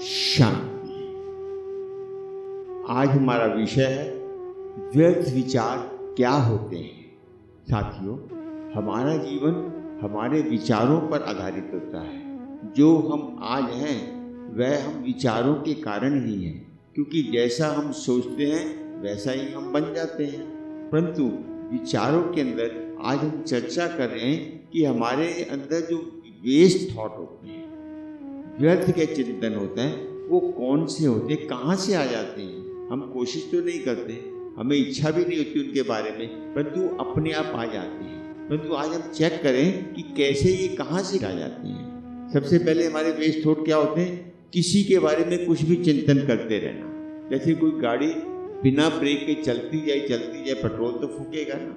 शांति। आज हमारा विषय है व्यर्थ विचार क्या होते हैं। साथियों, हमारा जीवन हमारे विचारों पर आधारित होता है। जो हम आज हैं वह हम विचारों के कारण ही हैं, क्योंकि जैसा हम सोचते हैं वैसा ही हम बन जाते हैं। परंतु विचारों के अंदर आज हम चर्चा कर रहे हैं कि हमारे अंदर जो वेस्ट थॉट होते हैं, व्यर्थ के चिंतन होते हैं, वो कौन से होते हैं, कहाँ से आ जाते हैं। हम कोशिश तो नहीं करते, हमें इच्छा भी नहीं होती उनके बारे में, परंतु अपने आप आ जाते हैं। परंतु आज हम चेक करें कि कैसे ये कहाँ से आ जाते हैं। सबसे पहले हमारे वेस्ट थॉट क्या होते हैं? किसी के बारे में कुछ भी चिंतन करते रहना। जैसे कोई गाड़ी बिना ब्रेक के चलती जाए, पेट्रोल तो फूकेगा ना,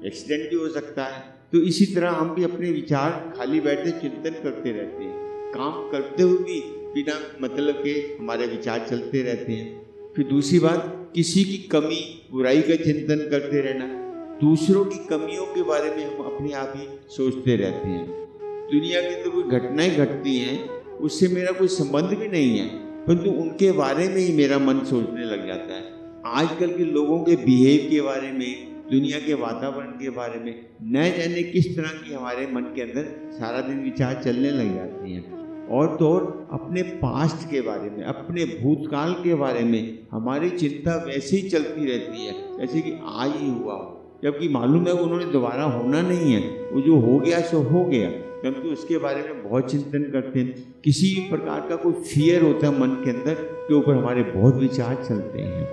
एक्सीडेंट भी हो सकता है। तो इसी तरह हम भी अपने विचार खाली बैठे चिंतन करते रहते हैं। काम करते हुए भी बिना मतलब के हमारे विचार चलते रहते हैं। फिर दूसरी बात, किसी की कमी बुराई का चिंतन करते रहना। दूसरों की कमियों के बारे में हम अपने आप ही सोचते रहते हैं। दुनिया के अंदर कोई घटनाएं घटती हैं, उससे मेरा कोई संबंध भी नहीं है, परंतु उनके बारे में ही मेरा मन सोचने लग जाता है। आजकल के लोगों के बिहेव के बारे में, दुनिया के वातावरण के बारे में न जाने किस तरह की हमारे मन के अंदर सारा दिन विचार चलने लग जाते हैं। और तो और अपने पास्ट के बारे में, अपने भूतकाल के बारे में हमारी चिंता वैसे ही चलती रहती है जैसे कि आज ही हुआ हो, जबकि मालूम है उन्होंने दोबारा होना नहीं है। वो जो हो गया सो हो गया, परंतु उसके बारे में बहुत चिंतन करते हैं। किसी भी प्रकार का कोई फियर होता है मन के अंदर, के ऊपर हमारे बहुत विचार चलते हैं।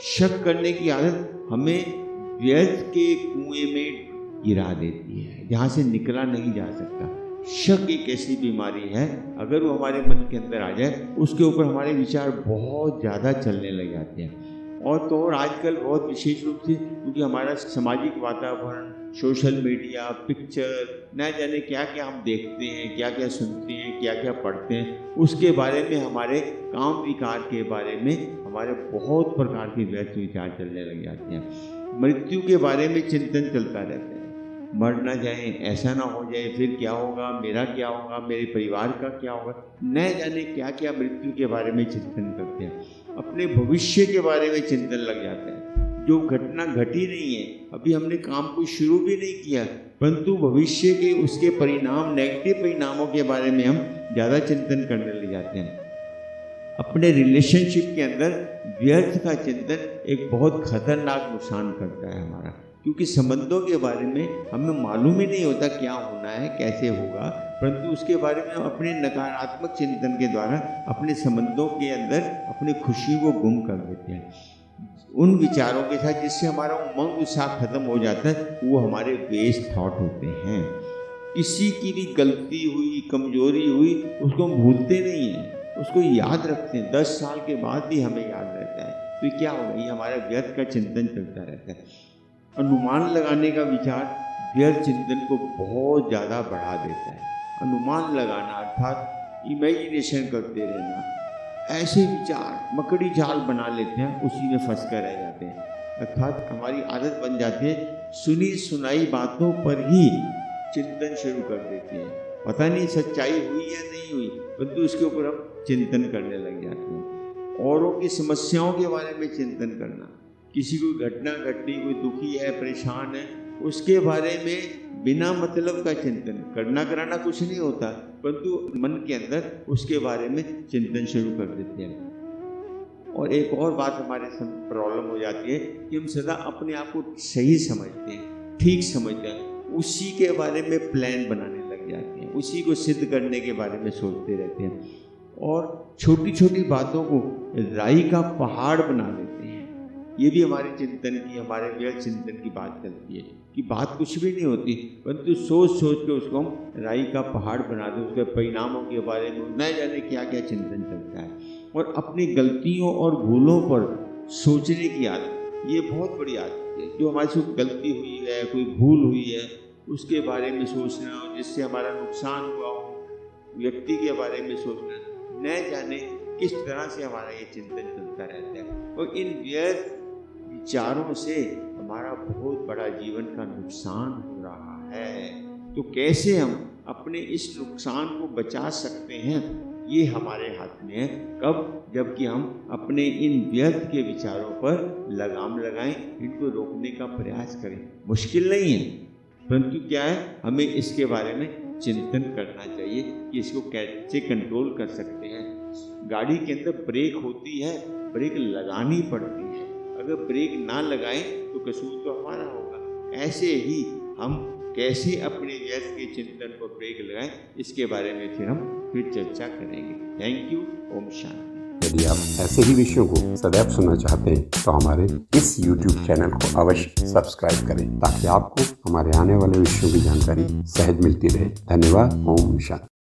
शक करने की आदत हमें व्यर्थ के कुएं में गिरा देती है, जहाँ से निकला नहीं जा सकता। शक एक ऐसी बीमारी है, अगर वो हमारे मन के अंदर आ जाए, उसके ऊपर हमारे विचार बहुत ज़्यादा चलने लग जाते हैं। और तो और आजकल बहुत विशेष रूप से, क्योंकि हमारा सामाजिक वातावरण, सोशल मीडिया, पिक्चर, न जाने क्या क्या हम देखते हैं, क्या क्या सुनते हैं, क्या क्या पढ़ते हैं, उसके बारे में, हमारे काम विकार के बारे में हमारे बहुत प्रकार के व्यर्थ विचार चलने लग जाते हैं। मृत्यु के बारे में चिंतन चलता रहता है। मर ना जाए, ऐसा ना हो जाए, फिर क्या होगा, मेरा क्या होगा, मेरे परिवार का क्या होगा, न जाने क्या क्या मृत्यु के बारे में चिंतन करते हैं। अपने भविष्य के बारे में चिंतन लग जाता है। जो घटना घटी नहीं है, अभी हमने काम को शुरू भी नहीं किया, परंतु भविष्य के उसके परिणाम, नेगेटिव परिणामों के बारे में हम ज़्यादा चिंतन करने लग जाते हैं। अपने रिलेशनशिप के अंदर व्यर्थ का चिंतन एक बहुत खतरनाक नुकसान करता है हमारा, क्योंकि संबंधों के बारे में हमें मालूम ही नहीं होता क्या होना है, कैसे होगा, परंतु उसके बारे में हम अपने नकारात्मक चिंतन के द्वारा अपने संबंधों के अंदर अपनी खुशी को गुम कर देते हैं। उन विचारों के साथ जिससे हमारा उमंग उत्साह खत्म हो जाता है, वो हमारे वेस्ट थॉट होते हैं। किसी की भी गलती हुई, कमजोरी हुई, उसको हम भूलते नहीं हैं, उसको याद रखते हैं। 10 साल के बाद भी हमें याद रहता है। तो क्या होगा, ये हमारा व्यर्थ का चिंतन चलता रहता है। अनुमान लगाने का विचार व्यर्थ चिंतन को बहुत ज़्यादा बढ़ा देता है। अनुमान लगाना अर्थात इमेजिनेशन करते रहना, ऐसे विचार मकड़ी जाल बना लेते हैं, उसी में फंस कर रह जाते हैं। अर्थात हमारी आदत बन जाती है, सुनी सुनाई बातों पर ही चिंतन शुरू कर देते हैं। पता नहीं सच्चाई हुई या नहीं हुई, परंतु उसके ऊपर हम चिंतन करने लग जाते हैं। औरों की समस्याओं के बारे में चिंतन करना, किसी को घटना घटी, कोई दुखी है, परेशान है, उसके बारे में बिना मतलब का चिंतन करना, कराना कुछ नहीं होता, परंतु मन के अंदर उसके बारे में चिंतन शुरू कर देते हैं। और एक और बात हमारे प्रॉब्लम हो जाती है कि हम सदा अपने आप को सही समझते हैं, ठीक समझते हैं, उसी के बारे में प्लान बनाने लग जाते हैं, उसी को सिद्ध करने के बारे में सोचते रहते हैं, और छोटी छोटी बातों को राई का पहाड़ बना देते हैं। ये भी हमारे चिंतन की, हमारे व्यर्थ चिंतन की बात चलती है कि बात कुछ भी नहीं होती, परंतु सोच सोच के उसको हम राई का पहाड़ बना दें। उसके परिणामों के बारे में न जाने क्या क्या चिंतन चलता है। और अपनी गलतियों और भूलों पर सोचने की आदत, ये बहुत बड़ी आदत है। जो हमारे से गलती हुई है, कोई भूल हुई है, उसके बारे में सोचना, जिससे हमारा नुकसान हुआ हो, व्यक्ति के बारे में सोचना, न जाने किस तरह से हमारा ये चिंतन चलता रहता है। और इन व्यर्थ विचारों से हमारा बहुत बड़ा जीवन का नुकसान हो रहा है। तो कैसे हम अपने इस नुकसान को बचा सकते हैं, ये हमारे हाथ में है। कब? जबकि हम अपने इन व्यर्थ के विचारों पर लगाम लगाएं, इनको रोकने का प्रयास करें। मुश्किल नहीं है, परंतु क्या है, हमें इसके बारे में चिंतन करना चाहिए कि इसको कैसे कंट्रोल कर सकते हैं। गाड़ी के अंदर ब्रेक होती है, ब्रेक लगानी पड़ती है। अगर ब्रेक ना लगाएं तो कसूर तो हमारा होगा। ऐसे ही हम कैसे अपने व्यर्थ के चिंतन पर ब्रेक लगाएं, इसके बारे में फिर चर्चा करेंगे। Thank you. ओम शांति। यदि आप ऐसे ही विषयों को सदैव सुनना चाहते हैं तो हमारे इस YouTube चैनल को अवश्य सब्सक्राइब करें, ताकि आपको हमारे आने वाले विषयों की जानकारी सहज मिलती रहे। धन्यवाद। ओम शांति।